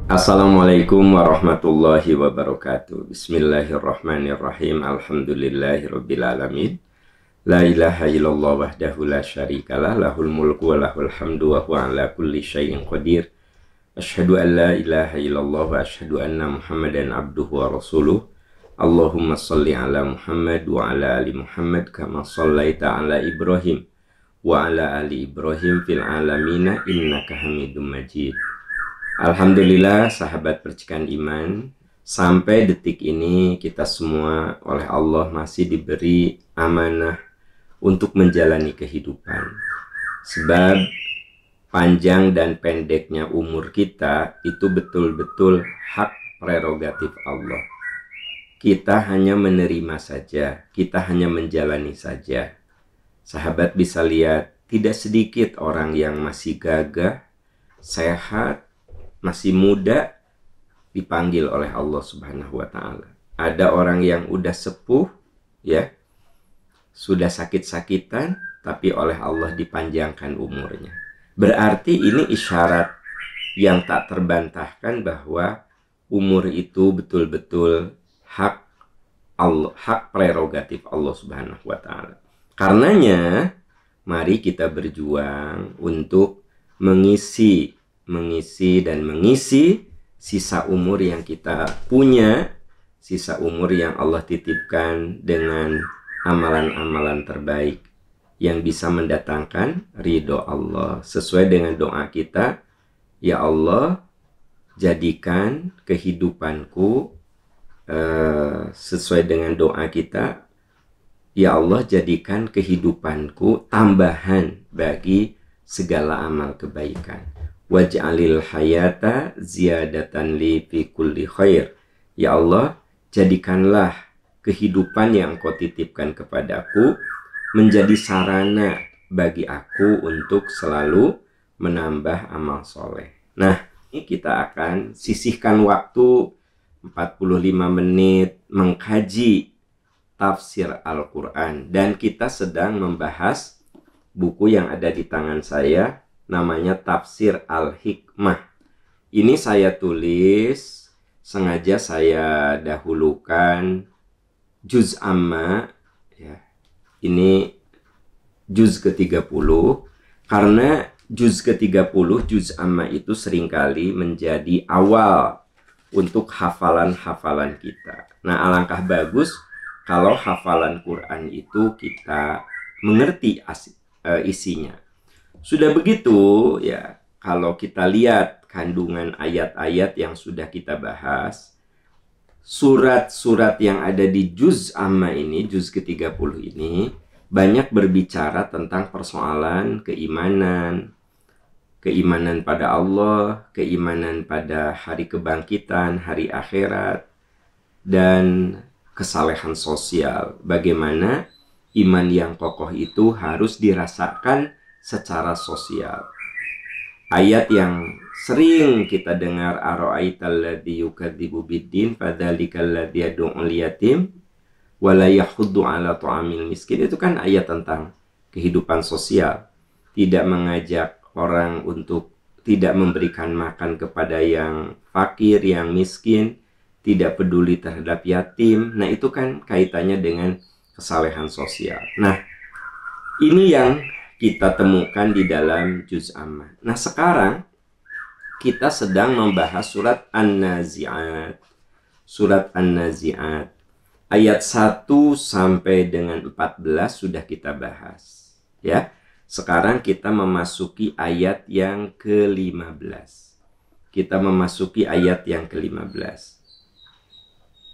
Assalamualaikum warahmatullahi wabarakatuh. Bismillahirrahmanirrahim. Alhamdulillahirabbil alamin. La ilaha illallah wahdahu la syarikalah, lahul mulku wa lahul hamdu wa huwa ala kulli syai'in qadir. Asyhadu an la ilaha illallah wa asyhadu anna Muhammadan abduhu wa rasuluh. Allahumma shalli ala Muhammad wa ala ali Muhammad kama shallaita ala Ibrahim wa ala ali Ibrahim fil alamina innaka Hamidum Majid. Alhamdulillah sahabat percikan iman, sampai detik ini kita semua oleh Allah masih diberi amanah untuk menjalani kehidupan. Sebab panjang dan pendeknya umur kita itu betul-betul hak prerogatif Allah. Kita hanya menerima saja, kita hanya menjalani saja. Sahabat bisa lihat, tidak sedikit orang yang masih gagah, sehat, masih muda dipanggil oleh Allah Subhanahu wa Ta'ala. Ada orang yang udah sepuh, ya, sudah sakit-sakitan, tapi oleh Allah dipanjangkan umurnya. Berarti ini isyarat yang tak terbantahkan bahwa umur itu betul-betul hak Allah, hak prerogatif Allah Subhanahu wa Ta'ala. Karenanya, mari kita berjuang untuk mengisi sisa umur yang kita punya, sisa umur yang Allah titipkan dengan amalan-amalan terbaik yang bisa mendatangkan ridho Allah. Sesuai dengan doa kita, ya Allah, jadikan kehidupanku sesuai dengan doa kita, ya Allah, jadikan kehidupanku tambahan bagi segala amal kebaikan. Waj'alil hayata ziyadatan li fi kulli khair. Ya Allah, jadikanlah kehidupan yang Engkau titipkan kepadaku menjadi sarana bagi aku untuk selalu menambah amal soleh. Nah, ini kita akan sisihkan waktu 45 menit mengkaji tafsir Al-Quran. Dan kita sedang membahas buku yang ada di tangan saya, namanya Tafsir Al-Hikmah. Ini saya tulis, sengaja saya dahulukan juz amma, ya. Ini juz ke-30, karena juz ke-30, juz amma itu seringkali menjadi awal untuk hafalan-hafalan kita. Nah, alangkah bagus kalau hafalan Quran itu kita mengerti isinya. Sudah begitu, ya, kalau kita lihat kandungan ayat-ayat yang sudah kita bahas, surat-surat yang ada di juz amma ini, juz ke-30 ini, banyak berbicara tentang persoalan keimanan, keimanan pada Allah, keimanan pada hari kebangkitan, hari akhirat, dan kesalehan sosial. Bagaimana iman yang kokoh itu harus dirasakan secara sosial. Ayat yang sering kita dengar, ara'aital ladzi yukadzibu biddin fadzalikal ladzi yad'ul yatim wa la yahuddu 'ala ta'amil miskin. Itu kan ayat tentang kehidupan sosial, tidak mengajak orang untuk tidak memberikan makan kepada yang fakir, yang miskin, tidak peduli terhadap yatim. Nah, itu kan kaitannya dengan kesalehan sosial. Nah, ini yang kita temukan di dalam juz amma. Nah, sekarang kita sedang membahas surat An-Nazi'at. Surat An-Nazi'at. Ayat 1 sampai dengan 14 sudah kita bahas. Ya. Sekarang kita memasuki ayat yang ke-15. Kita memasuki ayat yang ke-15.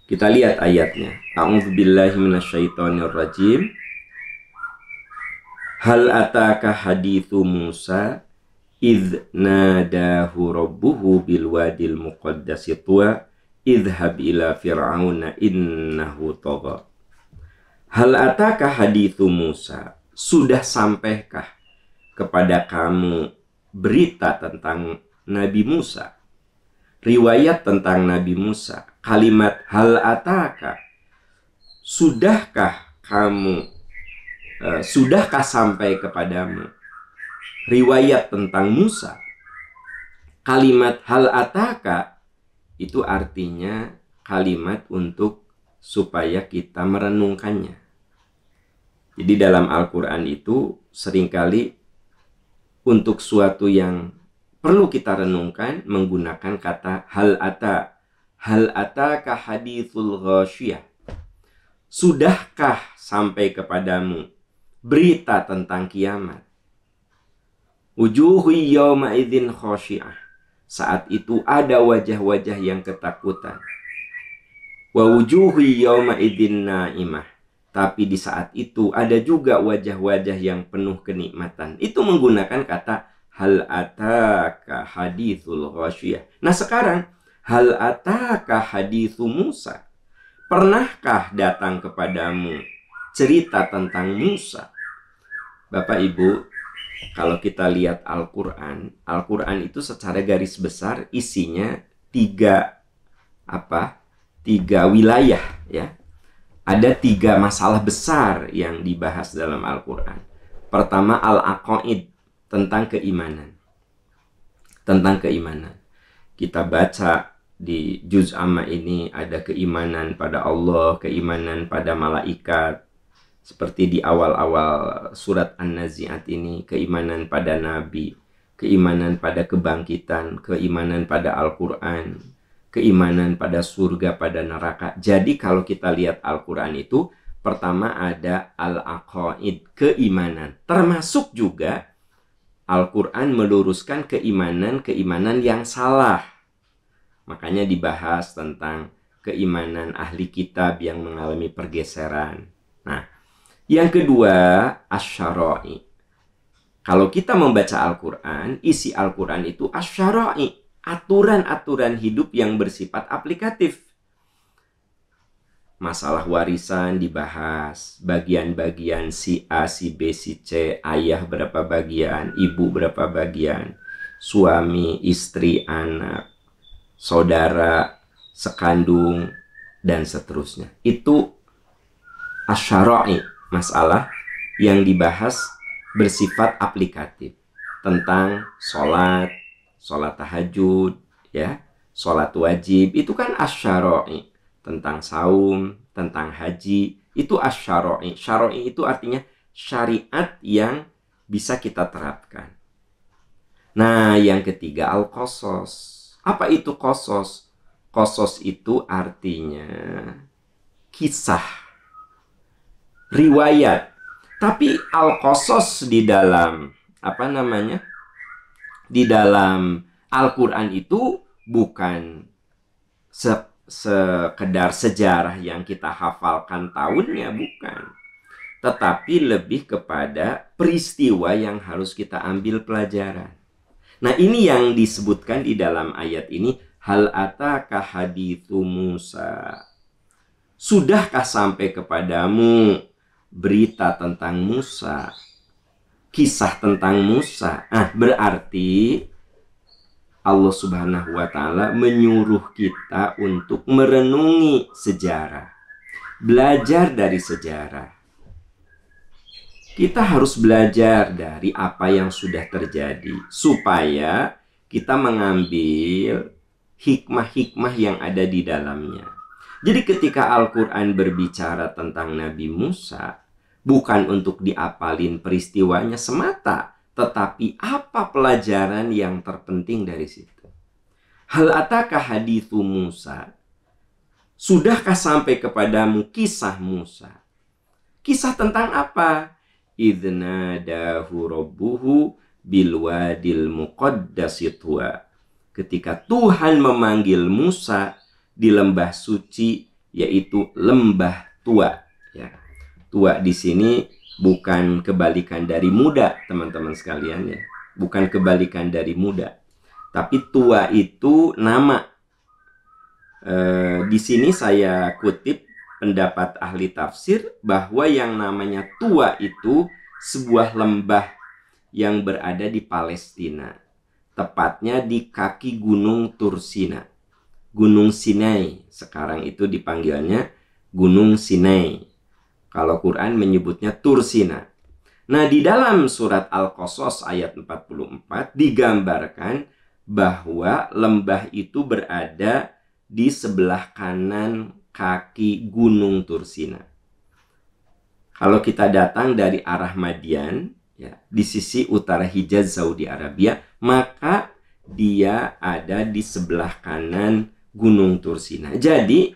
Kita lihat ayatnya. A'udzubillahi minasyaitonirrajim. Hal ataka hadithu Musa idh nadahu rabbuhu bil wadil muqaddasi tuwa idhhab ila fir'auna innahu tagha. Hal ataka hadithu Musa, sudah sampaikah kepada kamu berita tentang Nabi Musa, riwayat tentang Nabi Musa? Kalimat hal ataka, sudahkah kamu, sudahkah sampai kepadamu riwayat tentang Musa? Kalimat hal ataka itu artinya kalimat untuk supaya kita merenungkannya. Jadi dalam Al-Quran itu seringkali untuk suatu yang perlu kita renungkan menggunakan kata hal ata ka hadithul ghasyiyah. Sudahkah sampai kepadamu berita tentang kiamat? Wujuhu yawma idzin khasyiah. Saat itu ada wajah-wajah yang ketakutan. Wa wujuhu yawma idzin naimah. Tapi di saat itu ada juga wajah-wajah yang penuh kenikmatan. Itu menggunakan kata hal ataka hadithul ghasyiyah. Nah sekarang hal ataka hadithu Musa. Pernahkah datang kepadamu cerita tentang Musa? Bapak Ibu, kalau kita lihat Al-Quran, Al-Quran itu secara garis besar isinya tiga wilayah, ya. Ada tiga masalah besar yang dibahas dalam Al-Quran. Pertama, al-aqaid, tentang keimanan. Tentang keimanan. Kita baca di juz amma ini ada keimanan pada Allah, keimanan pada malaikat. Seperti di awal-awal surat An-Nazi'at ini, keimanan pada Nabi, keimanan pada kebangkitan, keimanan pada Al-Quran, keimanan pada surga, pada neraka. Jadi kalau kita lihat Al-Quran itu, pertama ada al-aqaid, keimanan. Termasuk juga Al-Quran meluruskan keimanan yang salah. Makanya dibahas tentang keimanan ahli kitab yang mengalami pergeseran. Nah, yang kedua, asy-syara'i. Kalau kita membaca Al-Quran, isi Al-Quran itu asy-syara'i, aturan-aturan hidup yang bersifat aplikatif. Masalah warisan dibahas, bagian-bagian si A, si B, si C, ayah berapa bagian, ibu berapa bagian, suami, istri, anak, saudara, sekandung, dan seterusnya. Itu asy-syara'i, masalah yang dibahas bersifat aplikatif tentang sholat tahajud, ya, sholat wajib, itu kan asy-syara'i. Tentang saum, tentang haji, itu asy-syara'i. Syara'i itu artinya syariat yang bisa kita terapkan. Nah, yang ketiga al-qasas. Apa itu qasas? Qasas itu artinya kisah, riwayat. Tapi al-qasas di dalam di dalam Al-Quran itu bukan sekedar sejarah yang kita hafalkan tahunnya, bukan. Tetapi lebih kepada peristiwa yang harus kita ambil pelajaran. Nah, ini yang disebutkan di dalam ayat ini, hal ataka hadithu Musa. Sudahkah sampai kepadamu berita tentang Musa? Kisah tentang Musa. Berarti Allah Subhanahu wa Ta'ala menyuruh kita untuk merenungi sejarah, belajar dari sejarah. Kita harus belajar dari apa yang sudah terjadi supaya kita mengambil hikmah-hikmah yang ada di dalamnya. Jadi ketika Al-Quran berbicara tentang Nabi Musa, bukan untuk diapalin peristiwanya semata, tetapi apa pelajaran yang terpenting dari situ. Hal ataka hadithu Musa. Sudahkah sampai kepadamu kisah Musa? Kisah tentang apa? Idnadahu rabbuhu bilwadil muqaddasi tuwa. Ketika Tuhan memanggil Musa di lembah suci, yaitu lembah tua. Ya. Tua di sini bukan kebalikan dari muda, teman-teman sekalian, ya. Bukan kebalikan dari muda. Tapi tua itu nama. Di sini saya kutip pendapat ahli tafsir bahwa yang namanya tua itu sebuah lembah yang berada di Palestina. Tepatnya di kaki Gunung Tursina. Gunung Sinai. Sekarang itu dipanggilnya Gunung Sinai. Kalau Quran menyebutnya Tursina. Nah, di dalam surat Al-Qasas ayat 44 digambarkan bahwa lembah itu berada di sebelah kanan kaki Gunung Tursina. Kalau kita datang dari arah Madian, ya, di sisi utara Hijaz Saudi Arabia, maka dia ada di sebelah kanan Gunung Tursina. Jadi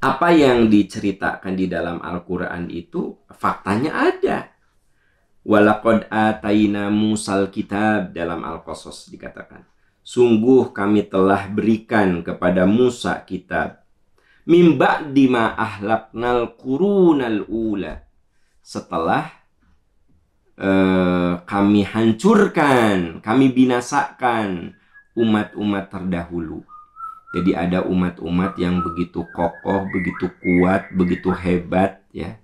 apa yang diceritakan di dalam Al-Quran itu faktanya ada. Walaqad ataina Musal kitab, dalam Al-Qasas dikatakan, sungguh kami telah berikan kepada Musa kitab, mim ba'di ma ahlaknal qurunal ula, setelah kami hancurkan, kami binasakan umat-umat terdahulu. Jadi ada umat-umat yang begitu kokoh, begitu kuat, begitu hebat, ya.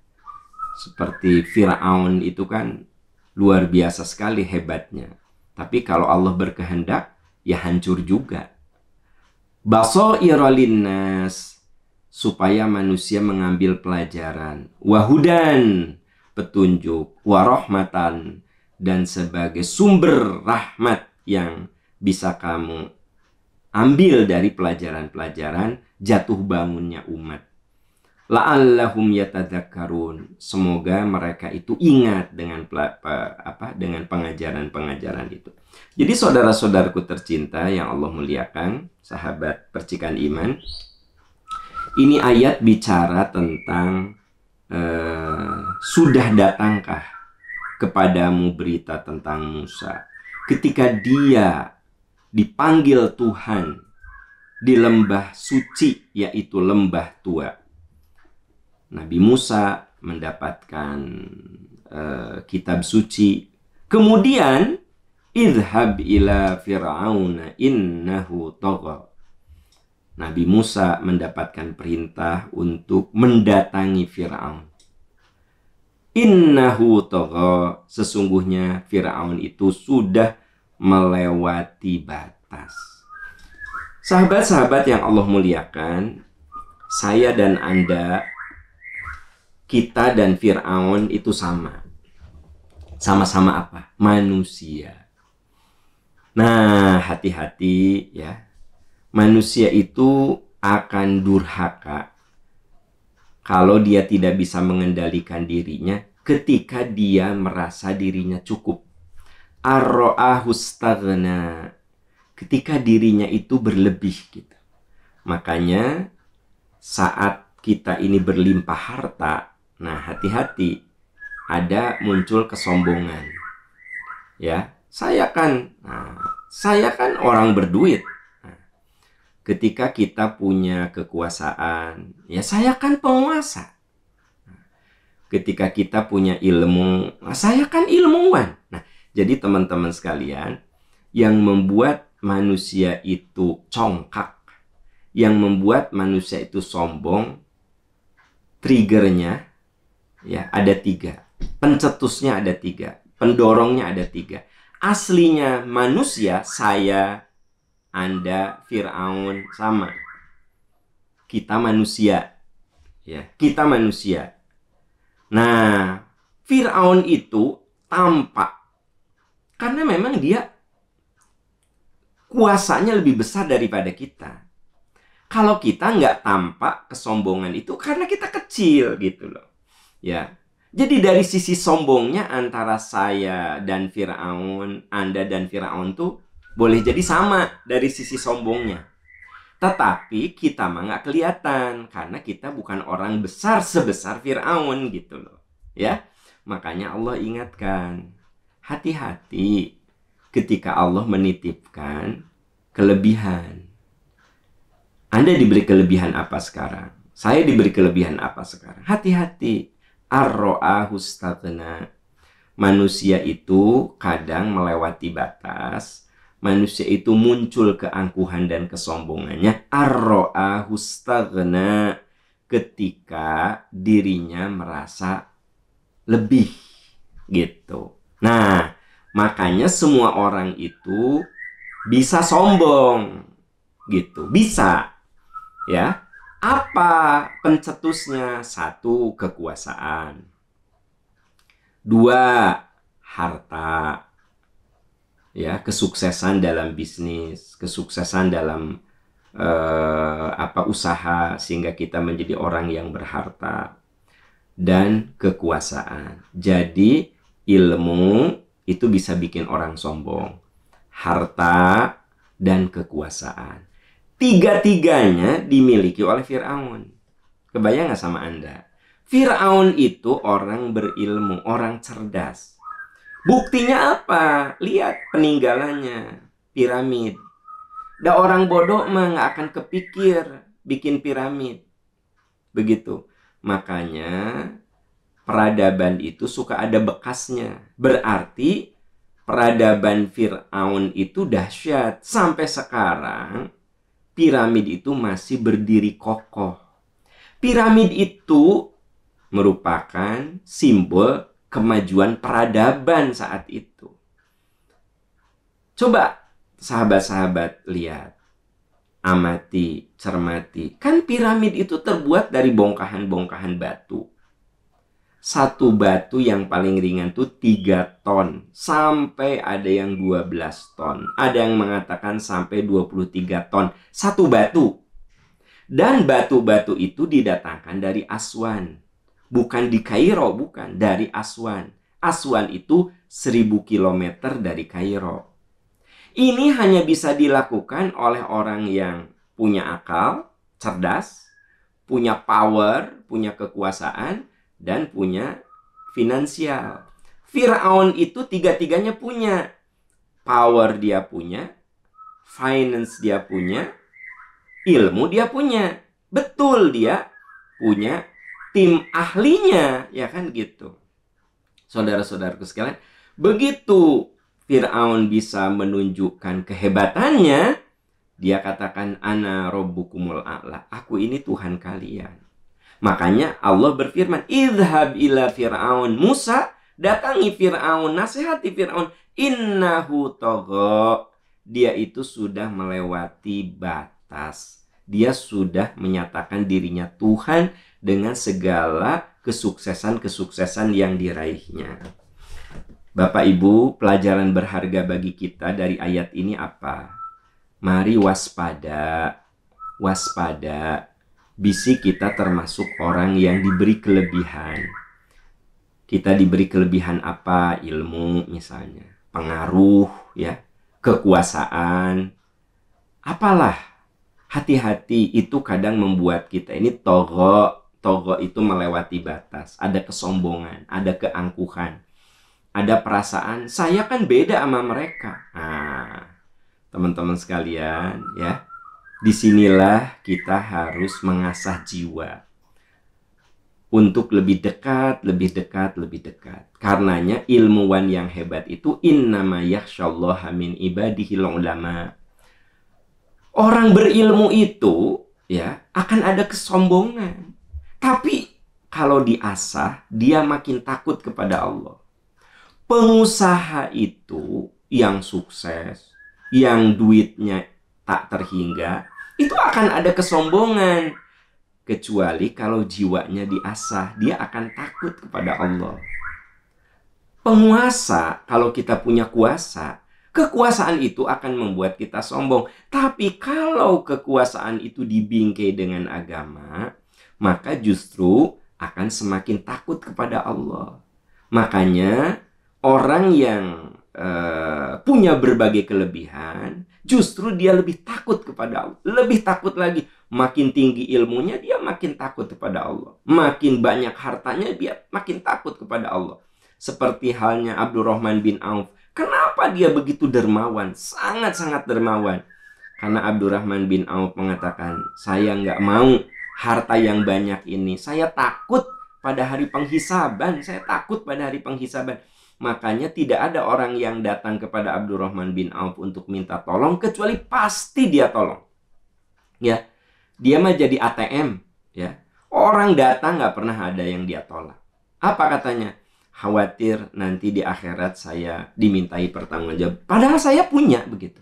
Seperti Fir'aun itu kan luar biasa sekali hebatnya. Tapi kalau Allah berkehendak, ya hancur juga. Basaira linnas, supaya manusia mengambil pelajaran. Wahudan, petunjuk. Warahmatan, dan sebagai sumber rahmat yang bisa kamu ambil dari pelajaran-pelajaran jatuh bangunnya umat. La'allahum yatadzakkarun, semoga mereka itu ingat dengan dengan pengajaran-pengajaran itu. Jadi saudara-saudaraku tercinta yang Allah muliakan, sahabat percikan iman, ini ayat bicara tentang sudah datangkah kepadamu berita tentang Musa ketika dia dipanggil Tuhan di lembah suci, yaitu lembah tua. Nabi Musa mendapatkan kitab suci. Kemudian idhab ila fir'auna innahu tagha. Nabi Musa mendapatkan perintah untuk mendatangi Fir'aun. Innahu tagha, sesungguhnya Fir'aun itu sudah melewati batas. Sahabat-sahabat yang Allah muliakan, saya dan Anda, kita dan Fir'aun itu sama. Sama-sama apa? Manusia. Nah, hati-hati ya. Manusia itu akan durhaka kalau dia tidak bisa mengendalikan dirinya ketika dia merasa dirinya cukup. Ar-ra'ahu staghna, ketika dirinya itu berlebih gitu. Makanya saat kita ini berlimpah harta, nah hati-hati, ada muncul kesombongan. Ya, saya kan orang berduit. Nah, ketika kita punya kekuasaan, ya saya kan penguasa. Nah, ketika kita punya ilmu, saya kan ilmuwan. Nah, jadi teman-teman sekalian, yang membuat manusia itu congkak, yang membuat manusia itu sombong, triggernya ya ada 3, pencetusnya ada 3, pendorongnya ada 3. Aslinya manusia, saya, Anda, Fir'aun sama. Kita manusia, ya, kita manusia. Nah, Fir'aun itu tampak karena memang dia kuasanya lebih besar daripada kita. Kalau kita nggak tampak kesombongan itu karena kita kecil gitu loh. Ya. Jadi dari sisi sombongnya antara saya dan Fir'aun, Anda dan Fir'aun tuh boleh jadi sama dari sisi sombongnya. Tetapi kita mah nggak kelihatan karena kita bukan orang besar sebesar Fir'aun gitu loh. Ya. Makanya Allah ingatkan, hati-hati ketika Allah menitipkan kelebihan. Anda diberi kelebihan apa sekarang? Saya diberi kelebihan apa sekarang? Hati-hati. Ar-ra'ahu staghna. Manusia itu kadang melewati batas. Manusia itu muncul keangkuhan dan kesombongannya. Ar-ra'ahu staghna. Ketika dirinya merasa lebih. Gitu. Nah, makanya semua orang itu bisa sombong. Gitu. Bisa. Ya, apa pencetusnya? 1, kekuasaan. 2, harta. Ya, kesuksesan dalam bisnis, kesuksesan dalam usaha sehingga kita menjadi orang yang berharta, dan kekuasaan. Jadi ilmu itu bisa bikin orang sombong, harta dan kekuasaan. Tiga-tiganya dimiliki oleh Fir'aun. Kebayang nggak sama Anda? Fir'aun itu orang berilmu, orang cerdas. Buktinya apa? Lihat peninggalannya, piramid. Dan orang bodoh mah nggak akan kepikir bikin piramid. Begitu. Makanya peradaban itu suka ada bekasnya. Berarti peradaban Fir'aun itu dahsyat. Sampai sekarang piramid itu masih berdiri kokoh. Piramid itu merupakan simbol kemajuan peradaban saat itu. Coba sahabat-sahabat lihat, amati, cermati. Kan piramid itu terbuat dari bongkahan-bongkahan batu. Satu batu yang paling ringan tuh 3 ton. Sampai ada yang 12 ton. Ada yang mengatakan sampai 23 ton. Satu batu. Dan batu-batu itu didatangkan dari Aswan. Bukan di Kairo, bukan. Dari Aswan. Aswan itu 1000 km dari Kairo. Ini hanya bisa dilakukan oleh orang yang punya akal, cerdas, punya power, punya kekuasaan, dan punya finansial. Fir'aun itu tiga-tiganya punya. Power dia punya, finance dia punya, ilmu dia punya. Betul, dia punya tim ahlinya, ya kan gitu. Saudara-saudaraku sekalian, begitu Fir'aun bisa menunjukkan kehebatannya, dia katakan, ana rabbukumul a'la, aku ini Tuhan kalian. Makanya Allah berfirman, idhab ila Fir'aun, Musa datangi Fir'aun, nasihati Fir'aun, innahu tagha, dia itu sudah melewati batas. Dia sudah menyatakan dirinya Tuhan dengan segala kesuksesan-kesuksesan yang diraihnya. Bapak Ibu, pelajaran berharga bagi kita dari ayat ini apa? Mari waspada, waspada. Bisi kita termasuk orang yang diberi kelebihan. Kita diberi kelebihan apa? Ilmu misalnya, pengaruh, ya, kekuasaan. Apalah, hati-hati, itu kadang membuat kita ini togo itu melewati batas. Ada kesombongan, ada keangkuhan. Ada perasaan, saya kan beda sama mereka. Nah, teman-teman sekalian, ya, disinilah kita harus mengasah jiwa untuk lebih dekat, lebih dekat, lebih dekat. Karenanya ilmuwan yang hebat itu innama yakhsyallaha min ibadihil ulama. Orang berilmu itu, ya, akan ada kesombongan. Tapi kalau diasah, dia makin takut kepada Allah. Pengusaha itu yang sukses, yang duitnya tak terhingga, itu akan ada kesombongan. Kecuali kalau jiwanya diasah, dia akan takut kepada Allah. Penguasa, kalau kita punya kuasa, kekuasaan itu akan membuat kita sombong. Tapi kalau kekuasaan itu dibingkai dengan agama, maka justru akan semakin takut kepada Allah. Makanya orang yang punya berbagai kelebihan, justru dia lebih takut kepada Allah. Lebih takut lagi. Makin tinggi ilmunya, dia makin takut kepada Allah. Makin banyak hartanya, dia makin takut kepada Allah. Seperti halnya Abdurrahman bin Auf. Kenapa dia begitu dermawan? Sangat-sangat dermawan. Karena Abdurrahman bin Auf mengatakan, saya nggak mau harta yang banyak ini. Saya takut pada hari penghisaban. Saya takut pada hari penghisaban. Makanya tidak ada orang yang datang kepada Abdurrahman bin Auf untuk minta tolong, kecuali pasti dia tolong. Ya, dia mah jadi ATM. Ya, orang datang nggak pernah ada yang dia tolak. Apa katanya? Khawatir nanti di akhirat saya dimintai pertanggungjawab. Padahal saya punya, begitu.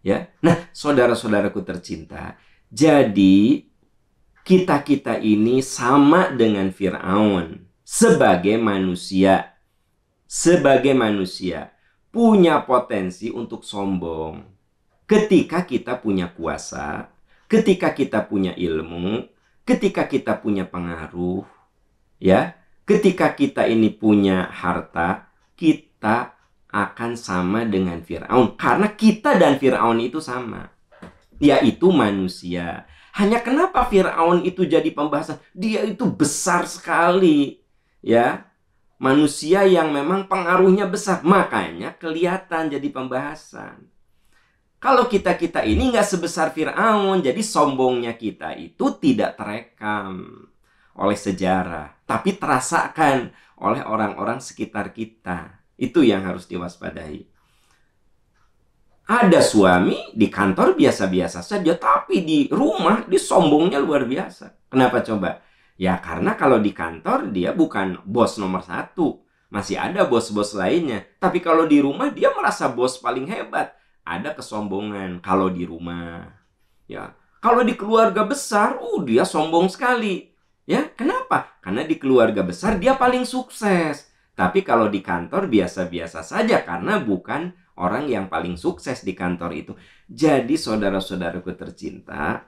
Ya, nah, saudara-saudaraku tercinta, jadi kita ini sama dengan Fir'aun sebagai manusia. Sebagai manusia punya potensi untuk sombong. Ketika kita punya kuasa, ketika kita punya ilmu, ketika kita punya pengaruh, ya, ketika kita ini punya harta, kita akan sama dengan Fir'aun. Karena kita dan Fir'aun itu sama, yaitu manusia. Hanya kenapa Fir'aun itu jadi pembahasan? Dia itu besar sekali, ya, manusia yang memang pengaruhnya besar, makanya kelihatan jadi pembahasan. Kalau kita ini nggak sebesar Fir'aun, jadi sombongnya kita itu tidak terekam oleh sejarah, tapi terasakan oleh orang-orang sekitar kita. Itu yang harus diwaspadai. Ada suami di kantor biasa-biasa saja, tapi di rumah dia sombongnya luar biasa. Kenapa coba? Ya karena kalau di kantor dia bukan bos nomor 1. Masih ada bos-bos lainnya. Tapi kalau di rumah dia merasa bos paling hebat. Ada kesombongan kalau di rumah. Ya, kalau di keluarga besar, dia sombong sekali. Ya, kenapa? Karena di keluarga besar dia paling sukses. Tapi kalau di kantor biasa-biasa saja karena bukan orang yang paling sukses di kantor itu. Jadi saudara-saudaraku tercinta,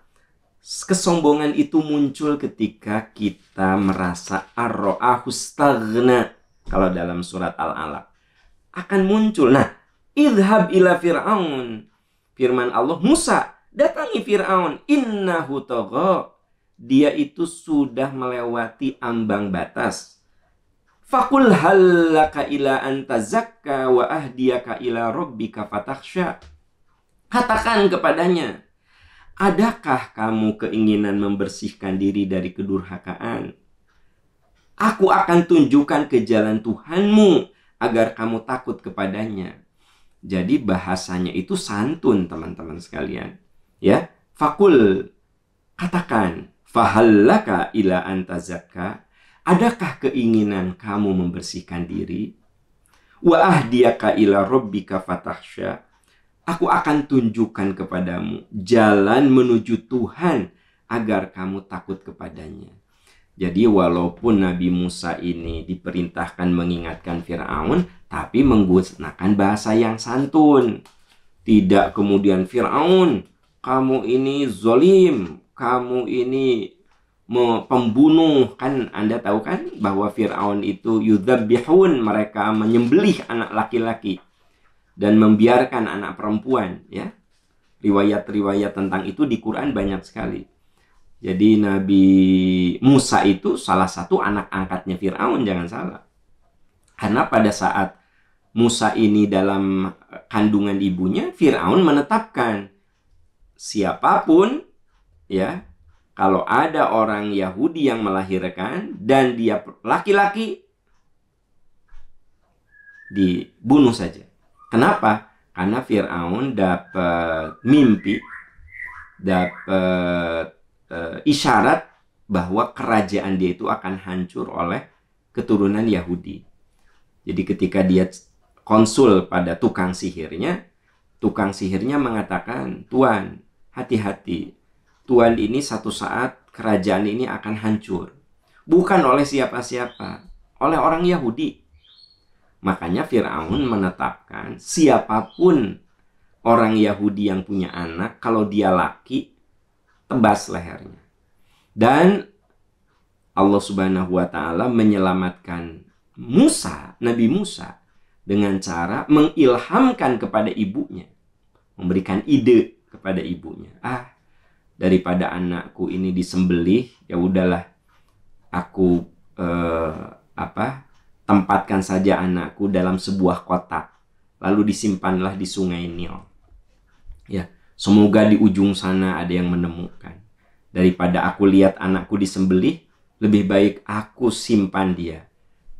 kesombongan itu muncul ketika kita merasa ar-ra'ahu staghna. Kalau dalam surat Al-Alaq akan muncul. Nah, idhab ila Fir'aun. Firman Allah, Musa, datangi Fir'aun. Innahu tagha. Dia itu sudah melewati ambang batas. Fakul hallaka ila anta zakka wa ahdiyaka ila rabbika fatakhsha. Katakan kepadanya, adakah kamu keinginan membersihkan diri dari kedurhakaan? Aku akan tunjukkan ke jalan Tuhanmu agar kamu takut kepadanya. Jadi bahasanya itu santun, teman-teman sekalian. Ya, fakul, katakan, fahallaka ila anta zakka. Adakah keinginan kamu membersihkan diri? Wa ahdiyaka ila rabbika fatakhsha. Aku akan tunjukkan kepadamu jalan menuju Tuhan agar kamu takut kepadanya. Jadi walaupun Nabi Musa ini diperintahkan mengingatkan Fir'aun, tapi menggunakan bahasa yang santun. Tidak kemudian, Fir'aun, kamu ini zolim, kamu ini pembunuh. Kan Anda tahu kan bahwa Fir'aun itu yudzabbihun, mereka menyembelih anak laki-laki dan membiarkan anak perempuan, ya. Riwayat-riwayat tentang itu di Quran banyak sekali. Jadi Nabi Musa itu salah satu anak angkatnya Fir'aun, jangan salah. Karena pada saat Musa ini dalam kandungan ibunya, Fir'aun menetapkan siapapun, ya, kalau ada orang Yahudi yang melahirkan dan dia laki-laki, dibunuh saja. Kenapa? Karena Fir'aun dapat mimpi, dapat isyarat bahwa kerajaan dia itu akan hancur oleh keturunan Yahudi. Jadi ketika dia konsul pada tukang sihirnya mengatakan, Tuan, hati-hati. Tuan ini satu saat kerajaan ini akan hancur. Bukan oleh siapa-siapa, oleh orang Yahudi. Makanya Fir'aun menetapkan siapapun orang Yahudi yang punya anak, kalau dia laki, tebas lehernya. Dan Allah Subhanahu wa Ta'ala menyelamatkan Musa, Nabi Musa, dengan cara mengilhamkan kepada ibunya, memberikan ide kepada ibunya. Daripada anakku ini disembelih, ya udahlah, aku tempatkan saja anakku dalam sebuah kotak, lalu disimpanlah di sungai Nil. Ya, semoga di ujung sana ada yang menemukan. Daripada aku lihat anakku disembelih, lebih baik aku simpan dia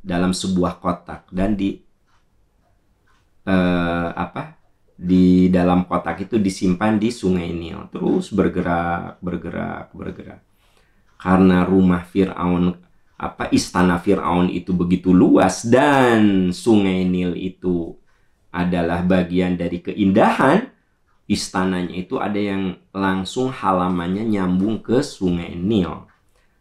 dalam sebuah kotak, dan di dalam kotak itu disimpan di sungai Nil. Terus bergerak. Karena rumah Fir'aun, istana Fir'aun itu begitu luas, dan sungai Nil itu adalah bagian dari keindahan. Istananya itu ada yang langsung halamannya nyambung ke sungai Nil.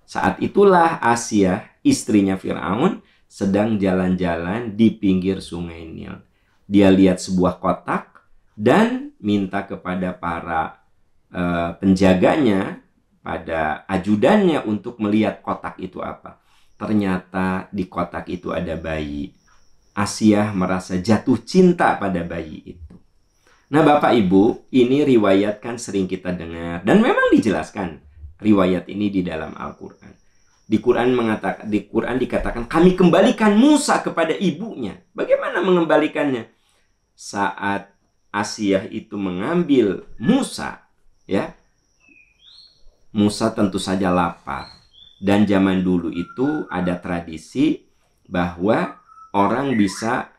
Saat itulah Asia, istrinya Fir'aun, sedang jalan-jalan di pinggir sungai Nil. Dia lihat sebuah kotak dan minta kepada para penjaganya, pada ajudannya untuk melihat kotak itu apa. Ternyata di kotak itu ada bayi. Asiyah merasa jatuh cinta pada bayi itu. Nah Bapak Ibu, ini riwayat kan sering kita dengar. Dan memang dijelaskan riwayat ini di dalam Al-Quran. Di Quran dikatakan kami kembalikan Musa kepada ibunya. Bagaimana mengembalikannya? Saat Asiyah itu mengambil Musa, ya, Musa tentu saja lapar. Dan zaman dulu itu ada tradisi bahwa orang bisa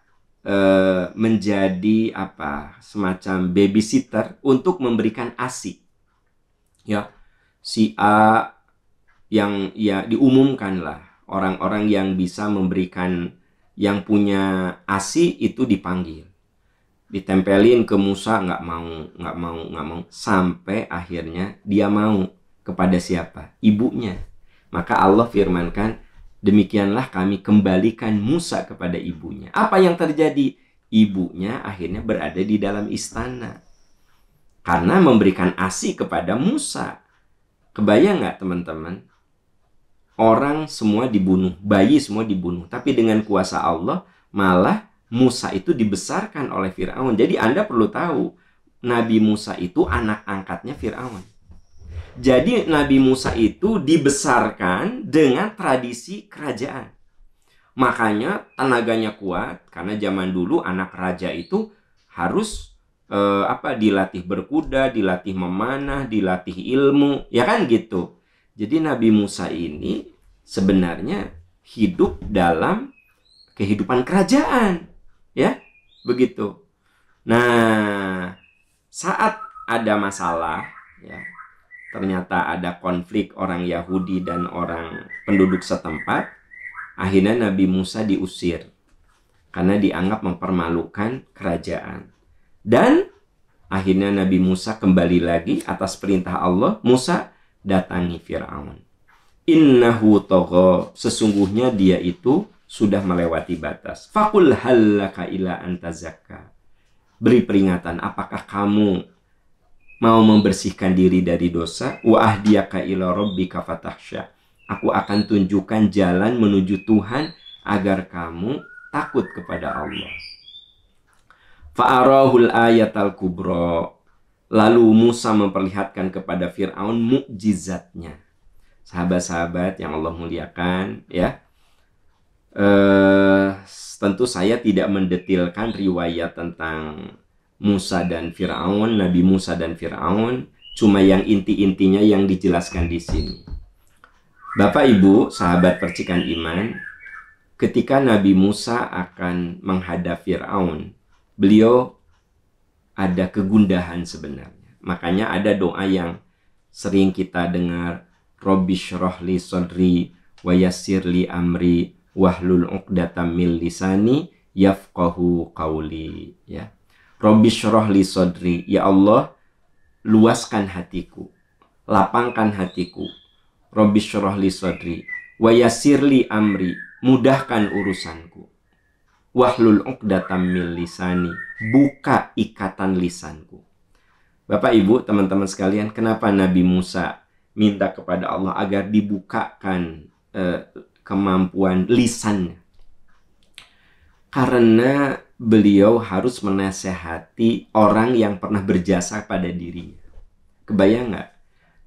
menjadi semacam babysitter untuk memberikan ASI. Ya, si A yang ya diumumkanlah orang-orang yang bisa memberikan, yang punya ASI itu dipanggil. Ditempelin ke Musa, nggak mau, sampai akhirnya dia mau. Kepada siapa? Ibunya. Maka Allah firmankan, demikianlah kami kembalikan Musa kepada ibunya. Apa yang terjadi? Ibunya akhirnya berada di dalam istana karena memberikan ASI kepada Musa. Kebayang nggak teman-teman? Orang semua dibunuh, bayi semua dibunuh. Tapi dengan kuasa Allah, malah Musa itu dibesarkan oleh Fir'aun. Jadi Anda perlu tahu, Nabi Musa itu anak angkatnya Fir'aun. Jadi Nabi Musa itu dibesarkan dengan tradisi kerajaan. Makanya tenaganya kuat, karena zaman dulu anak raja itu harus dilatih berkuda, dilatih memanah, dilatih ilmu, ya kan gitu. Jadi Nabi Musa ini sebenarnya hidup dalam kehidupan kerajaan, ya, begitu. Nah, saat ada masalah, ya, ternyata ada konflik orang Yahudi dan orang penduduk setempat, akhirnya Nabi Musa diusir karena dianggap mempermalukan kerajaan. Dan akhirnya Nabi Musa kembali lagi atas perintah Allah. Musa datangi Fir'aun. Innahu tagha, sesungguhnya dia itu sudah melewati batas. Faqul hallaka ila antazakka, beri peringatan, apakah kamu mau membersihkan diri dari dosa? Wa ahdiyaka ila rabbika fatahsya, aku akan tunjukkan jalan menuju Tuhan agar kamu takut kepada Allah. Fa'arahul ayatal kubra, lalu Musa memperlihatkan kepada Fir'aun mukjizatnya. Sahabat-sahabat yang Allah muliakan, ya, tentu saya tidak mendetilkan riwayat tentang Musa dan Fir'aun, Nabi Musa dan Fir'aun, cuma yang inti-intinya yang dijelaskan di sini. Bapak Ibu, sahabat percikan iman, ketika Nabi Musa akan menghadap Fir'aun, beliau ada kegundahan sebenarnya. Makanya ada doa yang sering kita dengar, Robbi syrah li sadri wa yassir li amri wahlul 'uqdatam min lisani yafqahu qawli, ya. Robbi syrah li sadri, ya Allah, luaskan hatiku, lapangkan hatiku. Robbi syrah li sadri wa yassir li amri, mudahkan urusanku. Wahlul 'uqdatam min lisani, buka ikatan lisanku. Bapak Ibu, teman-teman sekalian, kenapa Nabi Musa minta kepada Allah agar dibukakan kemampuan lisannya? Karena beliau harus menasehati orang yang pernah berjasa pada dirinya. Kebayang nggak?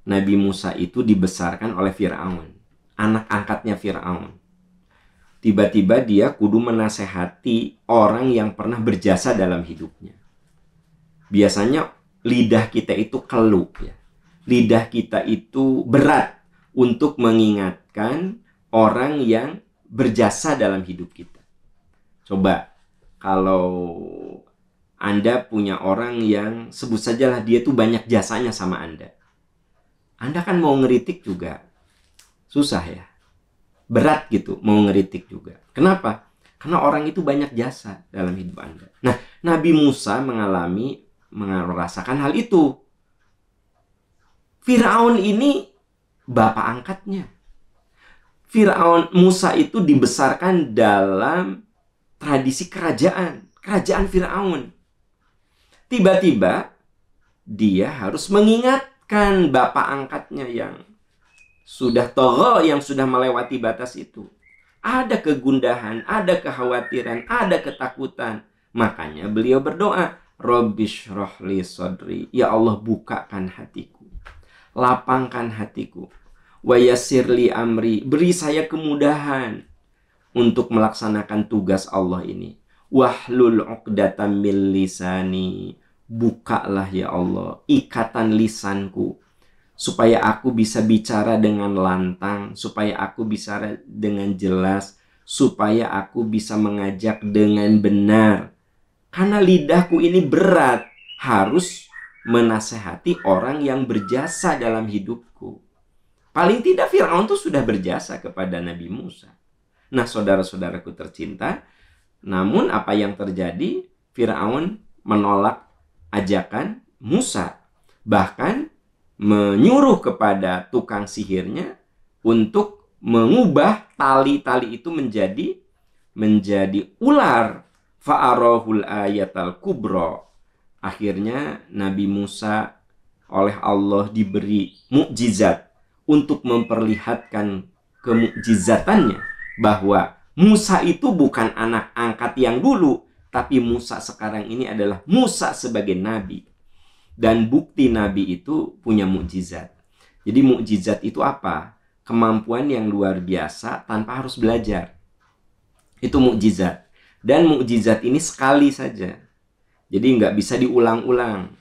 Nabi Musa itu dibesarkan oleh Fir'aun, anak angkatnya Fir'aun. Tiba-tiba dia kudu menasehati orang yang pernah berjasa dalam hidupnya. Biasanya lidah kita itu keluh, ya. Lidah kita itu berat untuk mengingatkan orang yang berjasa dalam hidup kita. Coba, kalau Anda punya orang yang sebut sajalah dia tuh banyak jasanya sama Anda. Anda kan mau ngeritik juga susah, ya. Berat gitu mau ngeritik juga. Kenapa? Karena orang itu banyak jasa dalam hidup Anda. Nah, Nabi Musa merasakan hal itu. Fir'aun ini bapak angkatnya. Musa itu dibesarkan dalam tradisi kerajaan Fir'aun. Tiba-tiba dia harus mengingatkan Kan bapak angkatnya yang sudah togho, yang sudah melewati batas itu. Ada kegundahan, ada kekhawatiran, ada ketakutan. Makanya beliau berdoa, Rabbishrah li sadri. Ya Allah, bukakan hatiku. Lapangkan hatiku. Wa yassir li amri. Beri saya kemudahan untuk melaksanakan tugas Allah ini. Wahlul 'uqdatam min lisani. Bukalah ya Allah ikatan lisanku, supaya aku bisa bicara dengan lantang, supaya aku bisa dengan jelas, supaya aku bisa mengajak dengan benar. Karena lidahku ini berat, harus menasehati orang yang berjasa dalam hidupku. Paling tidak Fir'aun itu sudah berjasa kepada Nabi Musa. Nah, saudara-saudaraku tercinta, namun apa yang terjadi? Fir'aun menolak ajakan Musa. Bahkan menyuruh kepada tukang sihirnya untuk mengubah tali-tali itu menjadi ular. Fa'arahul ayatal kubra. Akhirnya Nabi Musa oleh Allah diberi mukjizat untuk memperlihatkan kemukjizatannya, bahwa Musa itu bukan anak angkat yang dulu, tapi Musa sekarang ini adalah Musa sebagai nabi. Dan bukti nabi itu punya mukjizat. Jadi mukjizat itu apa? Kemampuan yang luar biasa tanpa harus belajar. Itu mukjizat. Dan mukjizat ini sekali saja. Jadi nggak bisa diulang-ulang.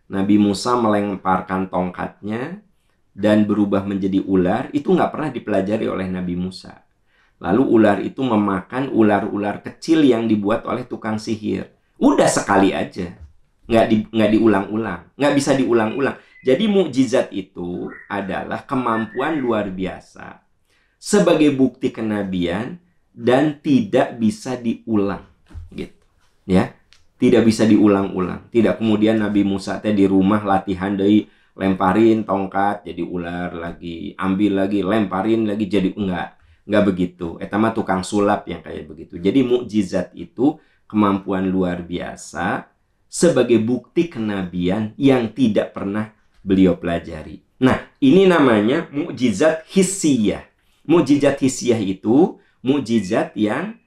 Nabi Musa melemparkan tongkatnya dan berubah menjadi ular, itu nggak pernah dipelajari oleh Nabi Musa. Lalu ular itu memakan ular-ular kecil yang dibuat oleh tukang sihir. Udah sekali aja. Nggak diulang-ulang. Nggak bisa diulang-ulang. Jadi mukjizat itu adalah kemampuan luar biasa sebagai bukti kenabian dan tidak bisa diulang. Gitu. Ya. Tidak bisa diulang-ulang. Tidak kemudian Nabi Musa di rumah latihan dari lemparin tongkat jadi ular lagi. Ambil lagi, lemparin lagi jadi enggak. Nggak begitu. Etama tukang sulap yang kayak begitu. Jadi mukjizat itu kemampuan luar biasa sebagai bukti kenabian yang tidak pernah beliau pelajari. Nah, ini namanya mukjizat hissiyah. Mukjizat hissiyah itu mukjizat yang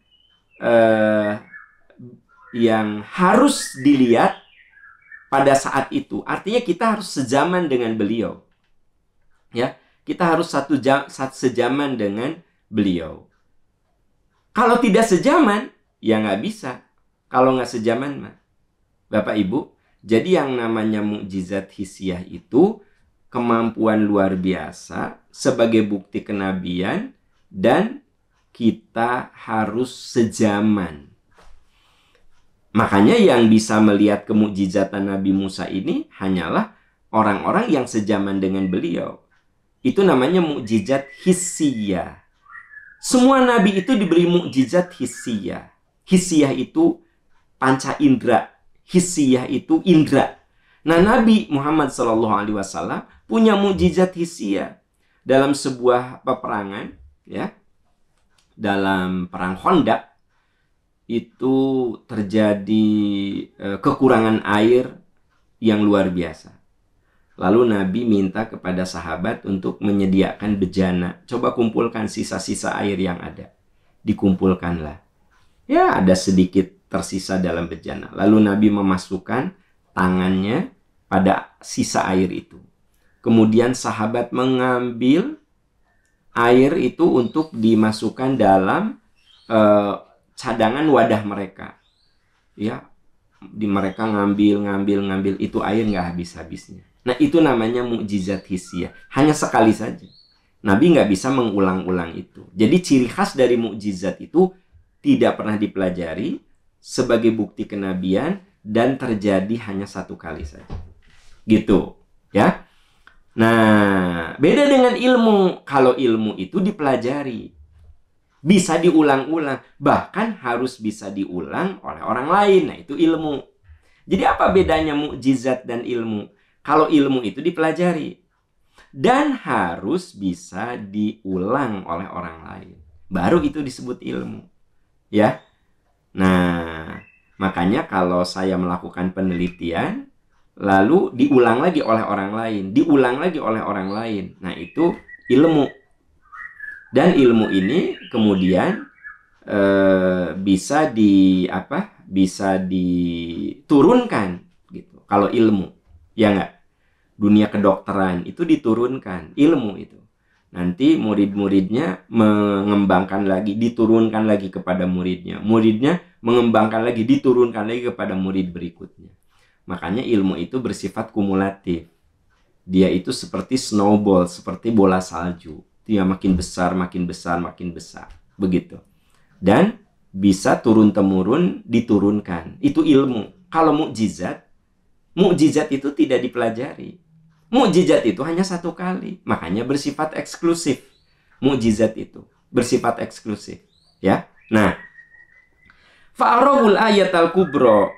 harus dilihat pada saat itu. Artinya kita harus sejaman dengan beliau. Ya, kita harus sejaman dengan beliau. Kalau tidak sejaman, ya nggak bisa. Kalau nggak sejaman, mah. Bapak Ibu, jadi yang namanya mukjizat hissiyah itu kemampuan luar biasa sebagai bukti kenabian dan kita harus sejaman. Makanya yang bisa melihat kemukjizatan Nabi Musa ini hanyalah orang-orang yang sejaman dengan beliau. Itu namanya mukjizat hissiyah. Semua nabi itu diberi mukjizat hissiyah. Hissiyah itu panca indera. Hissiyah itu indera. Nah, Nabi Muhammad SAW punya mukjizat hissiyah. Dalam sebuah peperangan, ya, dalam perang Khandaq, itu terjadi kekurangan air yang luar biasa. Lalu Nabi minta kepada sahabat untuk menyediakan bejana. Coba kumpulkan sisa-sisa air yang ada. Dikumpulkanlah. Ya, ada sedikit tersisa dalam bejana. Lalu Nabi memasukkan tangannya pada sisa air itu. Kemudian sahabat mengambil air itu untuk dimasukkan dalam cadangan wadah mereka. Ya, mereka ngambil itu air nggak habis-habisnya. Nah, itu namanya mukjizat hissiyah. Hanya sekali saja. Nabi nggak bisa mengulang-ulang itu. Jadi ciri khas dari mukjizat itu tidak pernah dipelajari sebagai bukti kenabian dan terjadi hanya satu kali saja. Gitu, ya. Nah, beda dengan ilmu. Kalau ilmu itu dipelajari, bisa diulang-ulang, bahkan harus bisa diulang oleh orang lain. Nah, itu ilmu. Jadi apa bedanya mukjizat dan ilmu? Kalau ilmu itu dipelajari dan harus bisa diulang oleh orang lain, baru itu disebut ilmu. Ya. Nah, makanya kalau saya melakukan penelitian, lalu diulang lagi oleh orang lain, diulang lagi oleh orang lain. Nah, itu ilmu. Dan ilmu ini kemudian bisa bisa diturunkan gitu. Kalau ilmu, ya nggak? Dunia kedokteran itu diturunkan ilmu itu. Nanti murid-muridnya mengembangkan lagi, diturunkan lagi kepada muridnya. Muridnya mengembangkan lagi, diturunkan lagi kepada murid berikutnya. Makanya ilmu itu bersifat kumulatif. Dia itu seperti snowball, seperti bola salju. Dia makin besar, makin besar, makin besar. Begitu. Dan bisa turun-temurun diturunkan. Itu ilmu. Kalau mukjizat, mukjizat itu tidak dipelajari. Mukjizat itu hanya satu kali. Makanya bersifat eksklusif. Mukjizat itu bersifat eksklusif. Ya. Nah, fa'arahul ayatal kubro.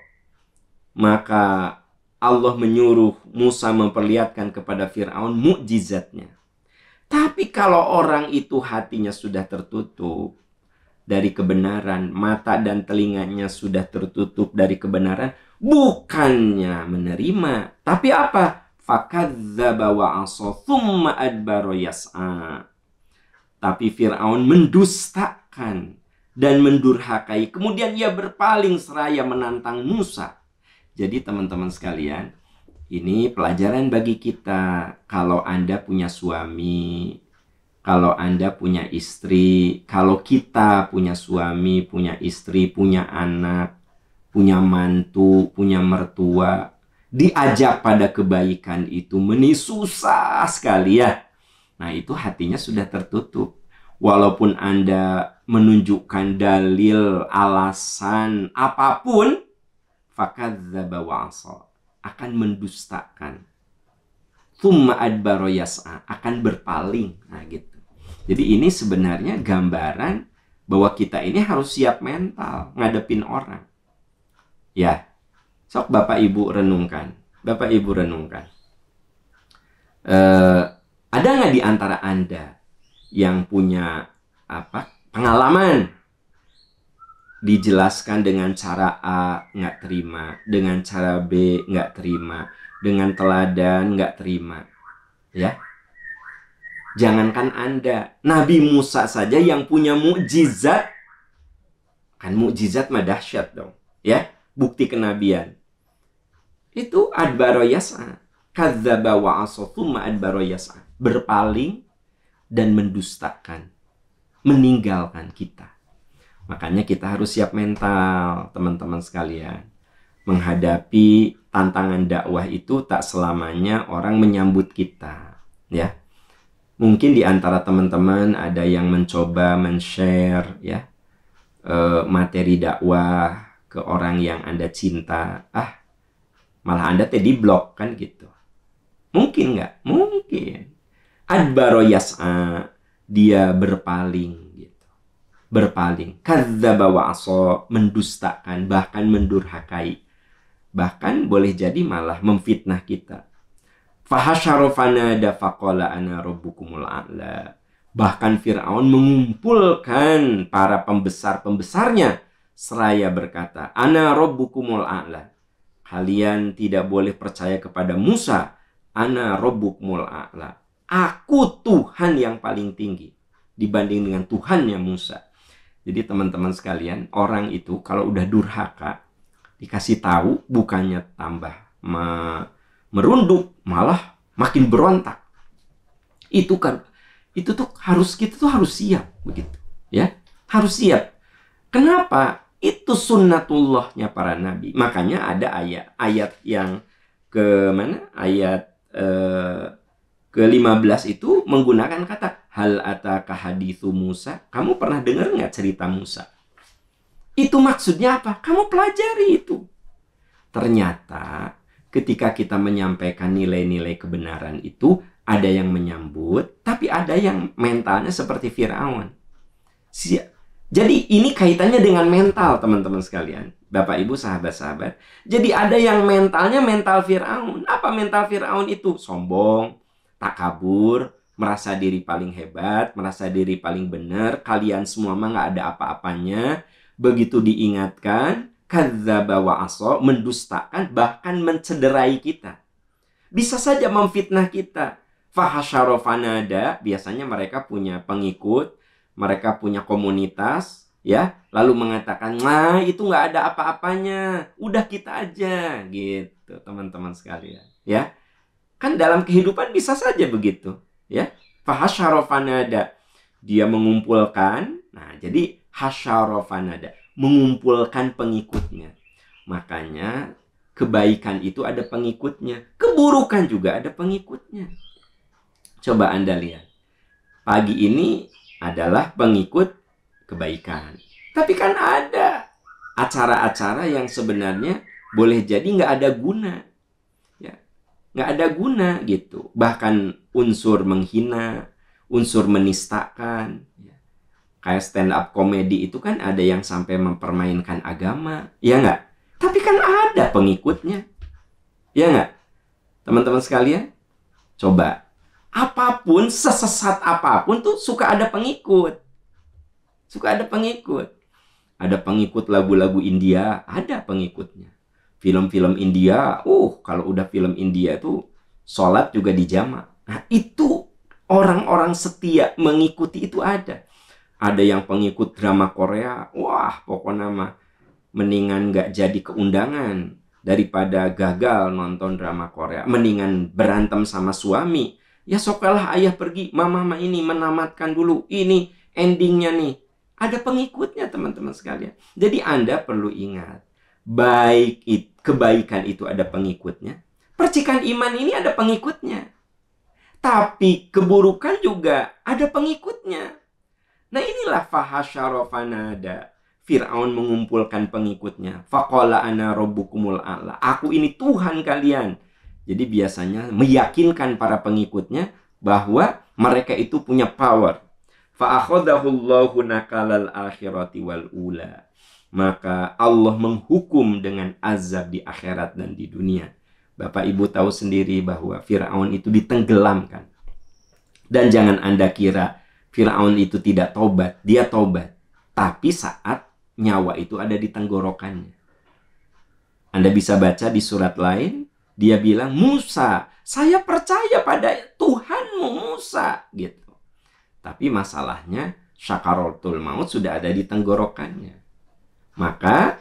Maka Allah menyuruh Musa memperlihatkan kepada Fir'aun mukjizatnya. Tapi kalau orang itu hatinya sudah tertutup dari kebenaran, mata dan telinganya sudah tertutup dari kebenaran, bukannya menerima, tapi apa? Fakadzdzaba wa 'asa tsumma adbara yas'a. Tapi Firaun mendustakan dan mendurhakai, kemudian ia berpaling seraya menantang Musa. Jadi teman-teman sekalian, ini pelajaran bagi kita. Kalau Anda punya suami, kalau Anda punya istri, kalau kita punya suami, punya istri, punya anak, punya mantu, punya mertua, diajak pada kebaikan itu susah sekali ya. Nah, itu hatinya sudah tertutup. Walaupun Anda menunjukkan dalil, alasan, apapun, fakadzdzaba wa 'asa, akan mendustakan. Tsumma adbara yas'a, akan berpaling. Nah, gitu. Jadi ini sebenarnya gambaran bahwa kita ini harus siap mental ngadepin orang. Ya, sok Bapak Ibu renungkan. Bapak Ibu renungkan. Ada nggak di antara Anda yang punya pengalaman dijelaskan dengan cara A nggak terima, dengan cara B nggak terima, dengan teladan nggak terima, ya? Jangankan Anda, Nabi Musa saja yang punya mukjizat, kan mukjizat mah dahsyat dong, ya? Bukti kenabian itu adbaro yas'a, kadzdzaba wa 'asa tsumma adbaro yas'a, berpaling dan mendustakan, meninggalkan kita. Makanya kita harus siap mental, teman-teman sekalian. Menghadapi tantangan dakwah itu tak selamanya orang menyambut kita, ya. Mungkin di antara teman-teman ada yang mencoba men-share ya materi dakwah ke orang yang Anda cinta, malah Anda di blok kan gitu. Mungkin nggak? Mungkin. Adbaro yas'a, dia berpaling gitu. Berpaling. Kadzdzaba wa 'asa, mendustakan, bahkan mendurhakai. Bahkan boleh jadi malah memfitnah kita. Fahasyara fanada faqala ana rabbukumul a'la. Bahkan Fir'aun mengumpulkan para pembesar-pembesarnya seraya berkata, ana rabbukumul a'la. Kalian tidak boleh percaya kepada Musa. Ana rabbukumul a'la. Aku Tuhan yang paling tinggi dibanding dengan Tuhannya Musa. Jadi teman-teman sekalian, orang itu kalau udah durhaka, dikasih tahu bukannya tambah merunduk, malah makin berontak. Itu tuh kita tuh harus siap begitu, ya. Harus siap. Kenapa? Itu sunnatullahnya para nabi. Makanya ada ayat yang ayat ke-15 itu menggunakan kata hal ataka haditsu Musa. Kamu pernah dengar nggak cerita Musa? Itu maksudnya apa? Kamu pelajari itu. Ternyata ketika kita menyampaikan nilai-nilai kebenaran itu, ada yang menyambut, tapi ada yang mentalnya seperti Firaun. Jadi ini kaitannya dengan mental, teman-teman sekalian. Bapak, Ibu, sahabat-sahabat. Jadi ada yang mentalnya mental Firaun. Apa mental Firaun itu? Sombong, takabur, merasa diri paling hebat, merasa diri paling benar. Kalian semua mah nggak ada apa-apanya. Begitu diingatkan, kadzdzaba wa asa, mendustakan, bahkan mencederai kita. Bisa saja memfitnah kita. Fahasyara fanada, biasanya mereka punya pengikut, mereka punya komunitas, ya, lalu mengatakan, nah itu nggak ada apa-apanya, udah kita aja, gitu teman-teman sekalian, ya. Kan dalam kehidupan bisa saja begitu, ya. Fahasyara fanada, dia mengumpulkan, nah jadi hasyara fanada, mengumpulkan pengikutnya. Makanya kebaikan itu ada pengikutnya, keburukan juga ada pengikutnya. Coba Anda lihat, pagi ini adalah pengikut kebaikan. Tapi kan ada acara-acara yang sebenarnya boleh jadi nggak ada guna. Ya, nggak ada guna gitu. Bahkan unsur menghina, unsur menistakan. Ya. Kayak stand up komedi itu kan ada yang sampai mempermainkan agama. Ya nggak? Tapi kan ada pengikutnya. Ya nggak? Teman-teman sekalian, coba. Apapun, sesesat apapun tuh suka ada pengikut. Suka ada pengikut. Ada pengikut lagu-lagu India, ada pengikutnya. Film-film India, kalau udah film India tuh sholat juga dijamak. Nah, itu orang-orang setia mengikuti itu ada. Ada yang pengikut drama Korea, wah pokoknya mah mendingan nggak jadi keundangan daripada gagal nonton drama Korea. Mendingan berantem sama suami. Ya sokalah ayah pergi, mama ini menamatkan dulu. Ini endingnya nih. Ada pengikutnya teman-teman sekalian. Jadi Anda perlu ingat, kebaikan itu ada pengikutnya. Percikan iman ini ada pengikutnya. Tapi keburukan juga ada pengikutnya. Nah inilah fahasyara fanada. Fir'aun mengumpulkan pengikutnya. Faqala ana rabbukumul a'la. Aku ini Tuhan kalian. Jadi biasanya meyakinkan para pengikutnya bahwa mereka itu punya power. Fa'akhadahullahu nakalal akhirati wal ula. Maka Allah menghukum dengan azab di akhirat dan di dunia. Bapak Ibu tahu sendiri bahwa Fir'aun itu ditenggelamkan. Dan jangan Anda kira Fir'aun itu tidak tobat. Dia tobat. Tapi saat nyawa itu ada di tenggorokannya. Anda bisa baca di surat lain. Dia bilang, Musa, saya percaya pada Tuhanmu Musa. Gitu. Tapi masalahnya, syakaratul maut sudah ada di tenggorokannya. Maka,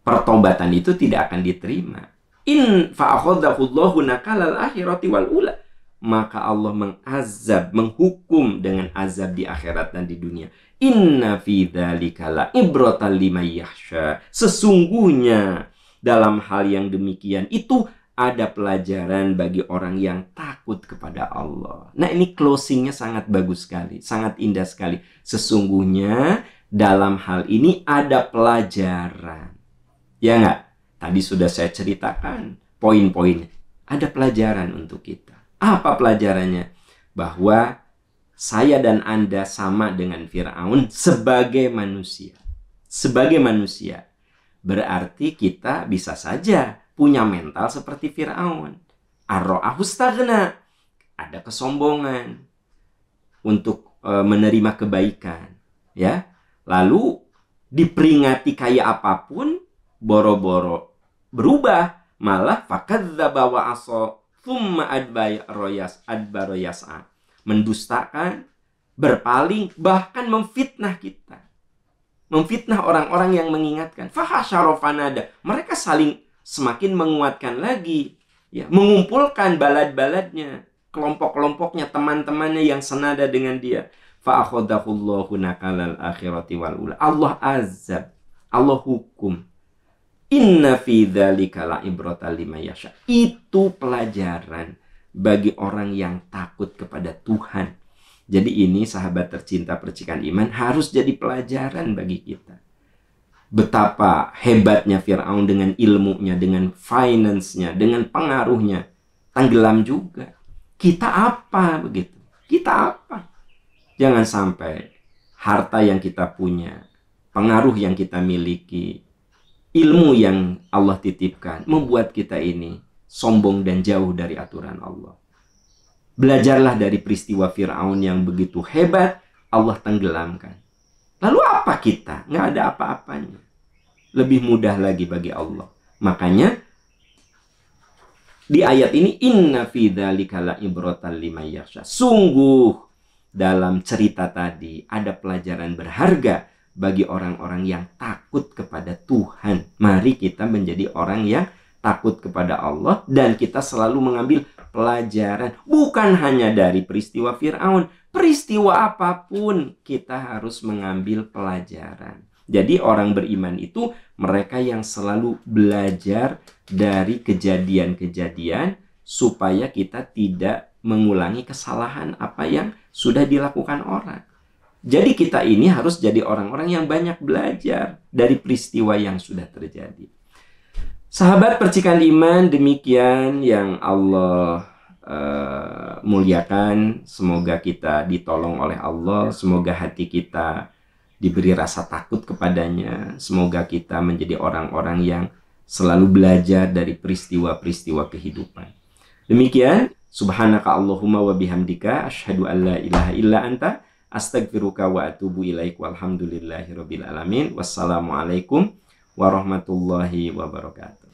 pertobatan itu tidak akan diterima. In fa'akhadahullahu nakalal akhirati wal ula. Maka Allah mengazab, menghukum dengan azab di akhirat dan di dunia. Inna fi dzalika la ibratan liman yakhsha. Sesungguhnya dalam hal yang demikian itu ada pelajaran bagi orang yang takut kepada Allah. Nah ini closingnya sangat bagus sekali, sangat indah sekali. Sesungguhnya dalam hal ini ada pelajaran. Ya nggak? Tadi sudah saya ceritakan poin-poinnya. Ada pelajaran untuk kita. Apa pelajarannya? Bahwa saya dan Anda sama dengan Fir'aun sebagai manusia. Sebagai manusia. Berarti kita bisa saja punya mental seperti Fir'aun. Ar-ra'ahu staghna. Ada kesombongan untuk menerima kebaikan. Ya. Lalu diperingati kayak apapun, boro-boro berubah. Malah fakadzdzaba wa asa thumma adbara yas'a. Mendustakan, berpaling, bahkan memfitnah kita. Memfitnah orang-orang yang mengingatkan. Fahasyara fanada. Mereka saling semakin menguatkan lagi. Ya, mengumpulkan balad-baladnya. Kelompok-kelompoknya, teman-temannya yang senada dengan dia. Fa'akhadahullahu nakalal akhirati wal ula. Allah azab. Allah hukum. Inna fi dzalika la ibratan liman yasha. Itu pelajaran bagi orang yang takut kepada Tuhan. Jadi ini sahabat tercinta percikan iman harus jadi pelajaran bagi kita. Betapa hebatnya Fir'aun dengan ilmunya, dengan finance-nya, dengan pengaruhnya. Tenggelam juga. Kita apa begitu? Kita apa? Jangan sampai harta yang kita punya, pengaruh yang kita miliki, ilmu yang Allah titipkan membuat kita ini sombong dan jauh dari aturan Allah. Belajarlah dari peristiwa Fir'aun yang begitu hebat, Allah tenggelamkan. Lalu apa kita? Nggak ada apa-apanya. lebih mudah lagi bagi Allah. Makanya di ayat ini, inna fi dzalika la'ibratan liman yakhsha. Sungguh dalam cerita tadi ada pelajaran berharga bagi orang-orang yang takut kepada Tuhan. Mari kita menjadi orang yang takut kepada Allah dan kita selalu mengambil pelajaran. Bukan hanya dari peristiwa Fir'aun, peristiwa apapun kita harus mengambil pelajaran. Jadi orang beriman itu mereka yang selalu belajar dari kejadian-kejadian supaya kita tidak mengulangi kesalahan apa yang sudah dilakukan orang. Jadi kita ini harus jadi orang-orang yang banyak belajar dari peristiwa yang sudah terjadi. Sahabat percikan iman, demikian yang Allah muliakan. Semoga kita ditolong oleh Allah, semoga hati kita diberi rasa takut kepadanya. Semoga kita menjadi orang-orang yang selalu belajar dari peristiwa-peristiwa kehidupan. Demikian, subhanaka Allahumma wa bihamdika asyhadu an la ilaha illa anta astaghfiruka wa atubu ilaik walhamdulillahirabbil alamin. Wassalamualaikum warahmatullahi wabarakatuh.